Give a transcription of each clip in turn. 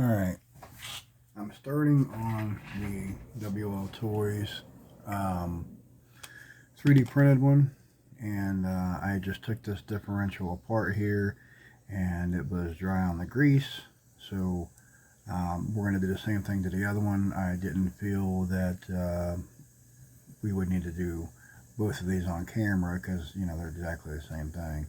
Alright, I'm starting on the Wltoys 3D printed one, and I just took this differential apart here and it was dry on the grease, so we're going to do the same thing to the other one. I didn't feel that we would need to do both of these on camera because, you know, they're exactly the same thing.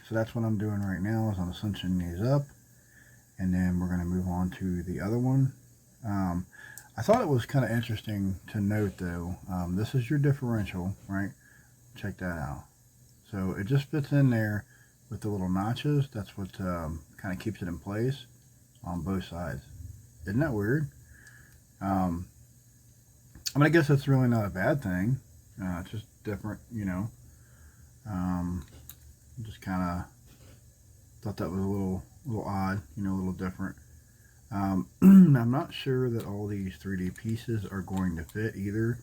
So that's what I'm doing right now, is I'm cinching these up. And then we're going to move on to the other one. I thought it was kind of interesting to note, though, this is your differential, right? Check that out. So it just fits in there with the little notches. That's what kind of keeps it in place on both sides. Isn't that weird? I mean, I guess that's really not a bad thing. It's just different, you know. Just kind of thought that was a little odd, you know, a little different. I'm not sure that all these 3D pieces are going to fit either,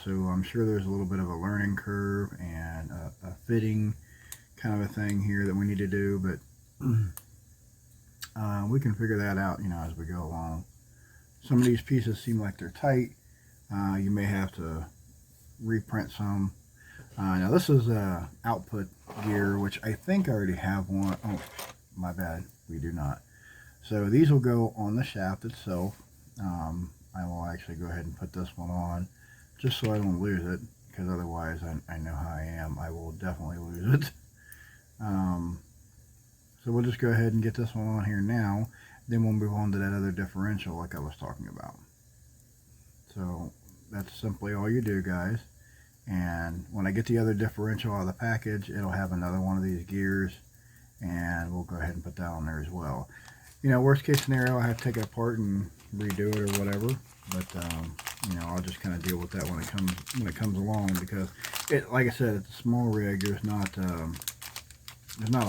so I'm sure there's a little bit of a learning curve and a fitting kind of a thing here that we need to do, but we can figure that out, you know, as we go along. Some of these pieces seem like they're tight. You may have to reprint some. Now this is output gear, which I think I already have one. Oh, my bad, we do not. So these will go on the shaft itself. I will actually go ahead and put this one on just so I don't lose it, because otherwise I know how I am. I will definitely lose it. So we'll just go ahead and get this one on here now. Then we'll move on to that other differential like I was talking about. So that's simply all you do, guys. And when I get the other differential out of the package, it'll have another one of these gears, and we'll go ahead and put that on there as well. You know, worst case scenario, I have to take it apart and redo it or whatever, but you know, I'll just kind of deal with that when it comes along, because it, like I said, it's a small rig. There's not a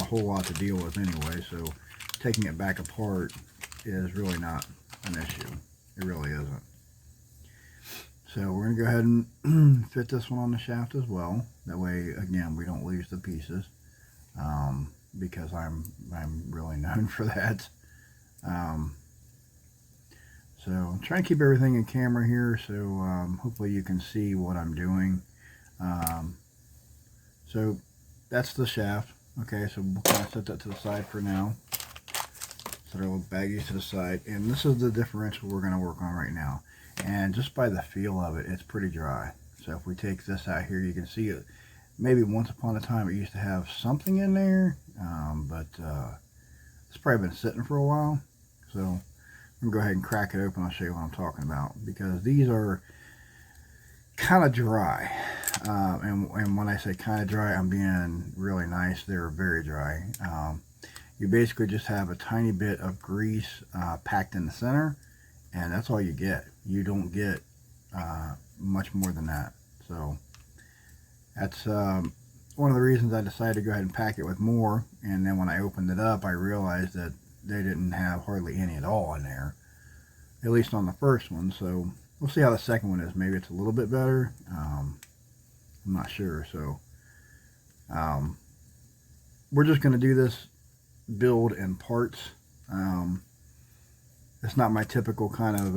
whole lot to deal with anyway, so taking it back apart is really not an issue. It really isn't. So we're going to go ahead and fit this one on the shaft as well. That way, again, we don't lose the pieces, because I'm really known for that. So I'm trying to keep everything in camera here, so hopefully you can see what I'm doing. So that's the shaft. Okay, so we'll kind of set that to the side for now. Set our little baggies to the side, and this is the differential we're going to work on right now. And just by the feel of it, it's pretty dry. So if we take this out here, you can see it. Maybe once upon a time it used to have something in there, but it's probably been sitting for a while. So I'm going to go ahead and crack it open. I'll show you what I'm talking about, because these are kind of dry. And when I say kind of dry, I'm being really nice. They're very dry. You basically just have a tiny bit of grease packed in the center, and that's all you get. You don't get much more than that. So that's one of the reasons I decided to go ahead and pack it with more. And then when I opened it up, I realized that they didn't have hardly any at all in there, at least on the first one. So we'll see how the second one is. Maybe it's a little bit better. I'm not sure. So we're just going to do this build in parts. It's not my typical kind of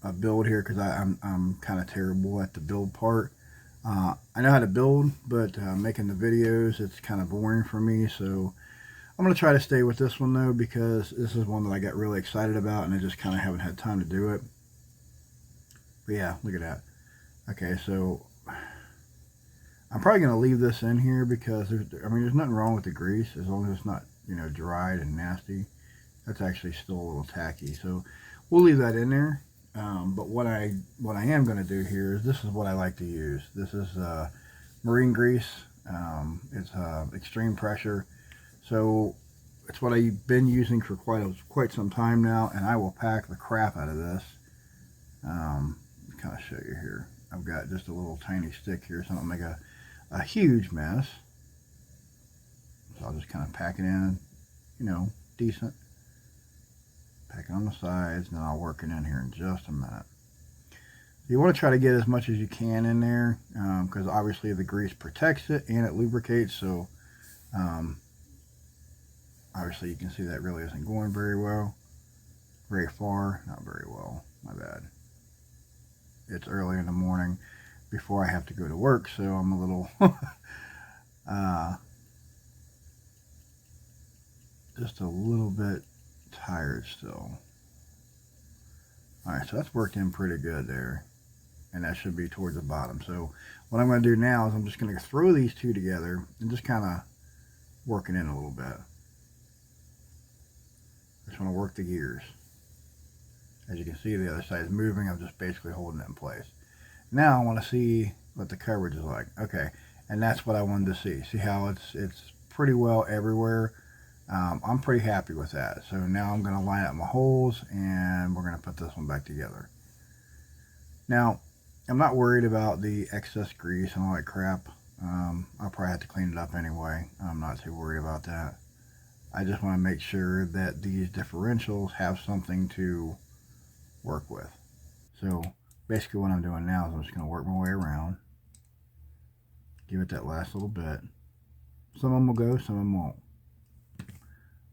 a build here, because I'm kind of terrible at the build part. I know how to build, but making the videos, it's kind of boring for me. So I'm going to try to stay with this one, though, because this is one that I got really excited about, and I just kind of haven't had time to do it. But yeah, look at that. Okay, so I'm probably going to leave this in here, because there's nothing wrong with the grease, as long as it's not, you know, dried and nasty. That's actually still a little tacky, so we'll leave that in there. But what I am going to do here is, this is what I like to use. This is marine grease. It's extreme pressure, so it's what I've been using for quite some time now, and I will pack the crap out of this. Kind of show you here. I've got just a little tiny stick here, so I don't make a huge mess. So I'll just kind of pack it in, you know, decent. Pack it on the sides, and then I'll work it in here in just a minute. You want to try to get as much as you can in there, because obviously the grease protects it and it lubricates. So Obviously you can see that really isn't going very well, very far, not very well, my bad. It's early in the morning before I have to go to work, so I'm a little just a little bit tired still. Alright, so that's worked in pretty good there, and that should be towards the bottom. So what I'm going to do now is I'm just going to throw these two together and just kind of work it in a little bit. Just want to work the gears. As you can see, the other side is moving. I'm just basically holding it in place. Now I want to see what the coverage is like. Okay, and that's what I wanted to see. See how it's pretty well everywhere. I'm pretty happy with that. So now I'm going to line up my holes, and we're going to put this one back together. Now, I'm not worried about the excess grease and all that crap. I'll probably have to clean it up anyway. I'm not too worried about that. I just want to make sure that these differentials have something to work with. So basically what I'm doing now is I'm just going to work my way around, give it that last little bit. Some of them will go, some of them won't.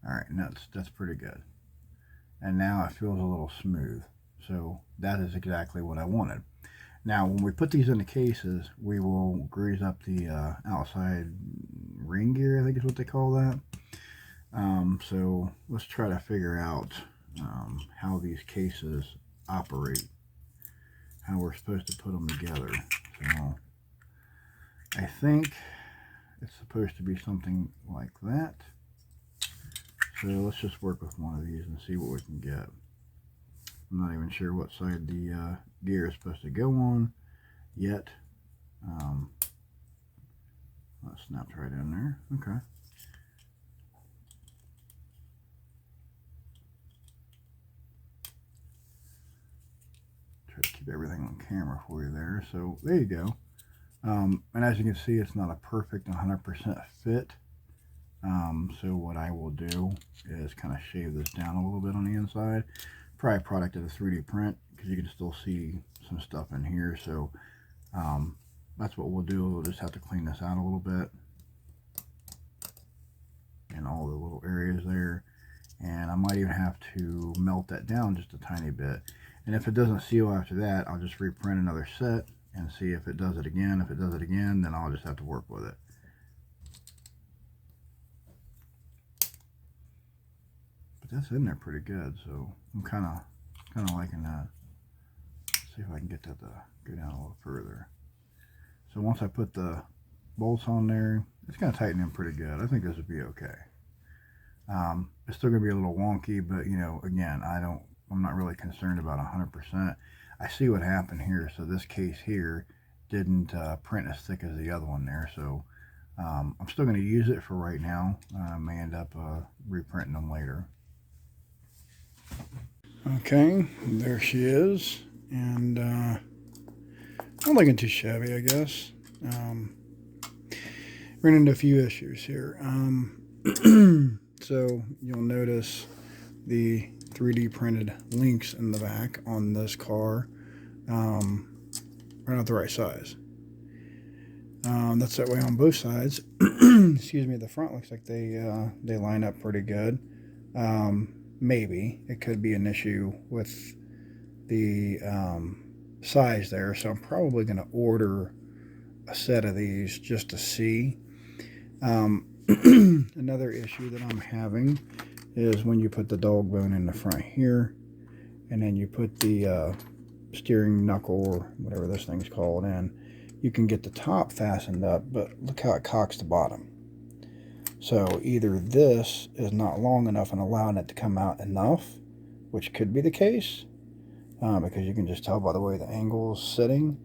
Alright, and that's pretty good. And now it feels a little smooth. So that is exactly what I wanted. Now when we put these in the cases, we will grease up the outside ring gear, I think is what they call that. So let's try to figure out how these cases operate, how we're supposed to put them together. So I think it's supposed to be something like that. So let's just work with one of these and see what we can get. I'm not even sure what side the gear is supposed to go on yet. That snaps right in there. Okay. Try to keep everything on camera for you there. So there you go. And as you can see, it's not a perfect 100% fit. So what I will do is kind of shave this down a little bit on the inside. Probably a product of a 3D print, because you can still see some stuff in here. So that's what we'll do. We'll just have to clean this out a little bit in all the little areas there. And I might even have to melt that down just a tiny bit. And if it doesn't seal after that, I'll just reprint another set and see if it does it again. If it does it again, then I'll just have to work with it. But that's in there pretty good, so I'm kind of liking that. Let's see if I can get that to go down a little further. So once I put the bolts on there, it's going to tighten in pretty good. I think this would be okay. It's still going to be a little wonky, but you know, again, I'm not really concerned about 100%. I see what happened here. So this case here didn't print as thick as the other one there. So I'm still going to use it for right now. I may end up reprinting them later. Okay, there she is, and not looking too shabby, I guess. Ran into a few issues here. So you'll notice the 3D printed links in the back on this car are not the right size. That's that way on both sides. Excuse me. The front looks like they line up pretty good. Maybe it could be an issue with the size there, so I'm probably going to order a set of these just to see. Another issue that I'm having is when you put the dog bone in the front here, and then you put the steering knuckle or whatever this thing's called in, you can get the top fastened up, but look how it cocks the bottom. So either this is not long enough and allowing it to come out enough, which could be the case, because you can just tell by the way the angle is sitting,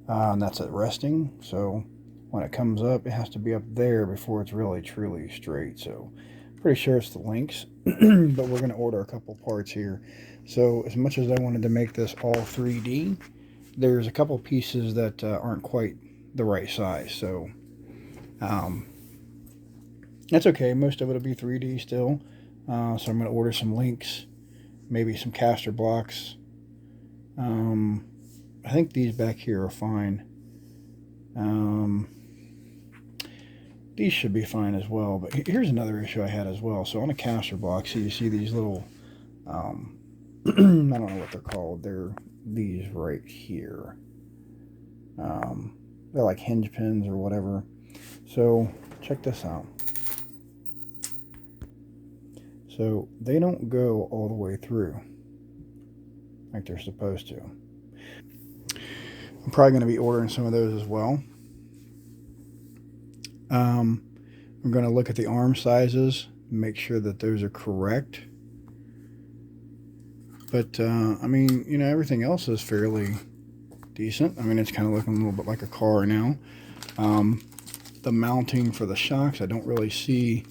and that's at resting. So when it comes up, it has to be up there before it's really truly straight. So pretty sure it's the links, but we're going to order a couple parts here. So as much as I wanted to make this all 3D, there's a couple pieces that aren't quite the right size. So that's okay. Most of it will be 3D still. So I'm going to order some links, maybe some caster blocks. I think these back here are fine. these should be fine as well. But here's another issue I had as well. So on a caster block, so you see these little, I don't know what they're called. They're these right here. They're like hinge pins or whatever. So check this out. So they don't go all the way through like they're supposed to. I'm probably going to be ordering some of those as well. I'm going to look at the arm sizes, make sure that those are correct. But, I mean, you know, everything else is fairly decent. I mean, it's kind of looking a little bit like a car now. The mounting for the shocks, I don't really see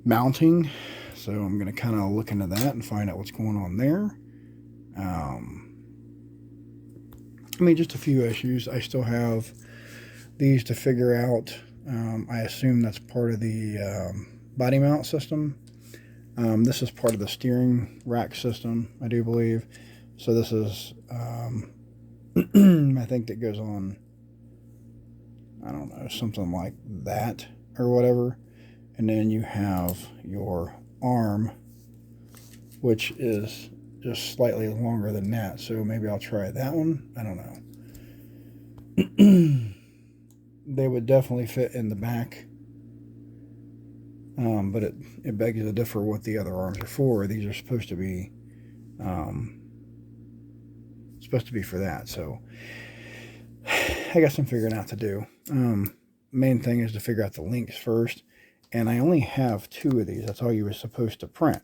mounting. So I'm going to kind of look into that and find out what's going on there. I mean, just a few issues. I still have these to figure out. I assume that's part of the body mount system. This is part of the steering rack system, I do believe. So this is, I think that goes on, I don't know, something like that or whatever. And then you have your arm, which is just slightly longer than that. So maybe I'll try that one. I don't know. They would definitely fit in the back. But it begs to differ what the other arms are for. These are supposed to be for that. So I got some figuring out to do. Main thing is to figure out the links first. And I only have 2 of these. That's all you were supposed to print.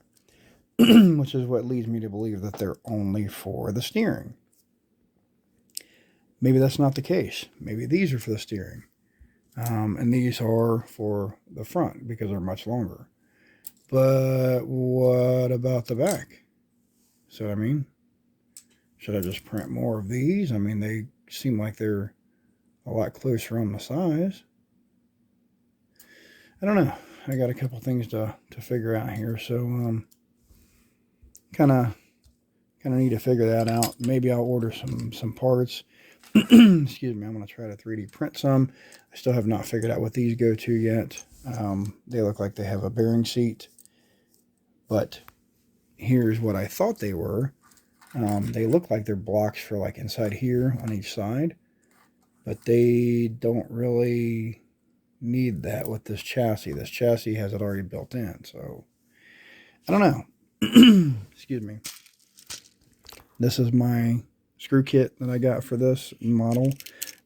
Which is what leads me to believe that they're only for the steering. Maybe that's not the case. Maybe these are for the steering. And these are for the front because they're much longer. But what about the back? So, I mean, should I just print more of these? I mean, they seem like they're a lot closer on the size. I don't know. I got a couple things to figure out here. So, kind of need to figure that out. Maybe I'll order some parts. Excuse me, I'm going to try to 3D print some. I still have not figured out what these go to yet. They look like they have a bearing seat. But here's what I thought they were. They look like they're blocks for like inside here on each side. But they don't really need that with this chassis. This chassis has it already built in. So, I don't know. Excuse me. This is my screw kit that I got for this model,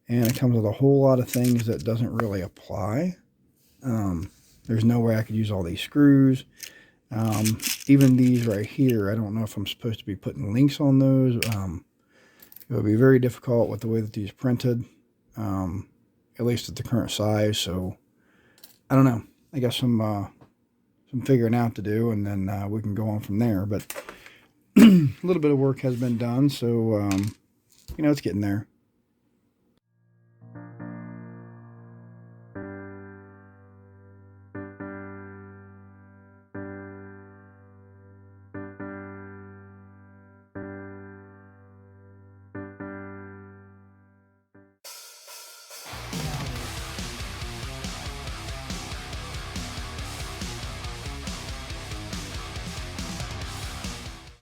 and it comes with a whole lot of things that doesn't really apply. There's no way I could use all these screws. Even these right here, I don't know if I'm supposed to be putting links on those. It would be very difficult with the way that these printed, at least at the current size. So I don't know. I got some figuring out to do, and then we can go on from there. But a little bit of work has been done, so you know, it's getting there.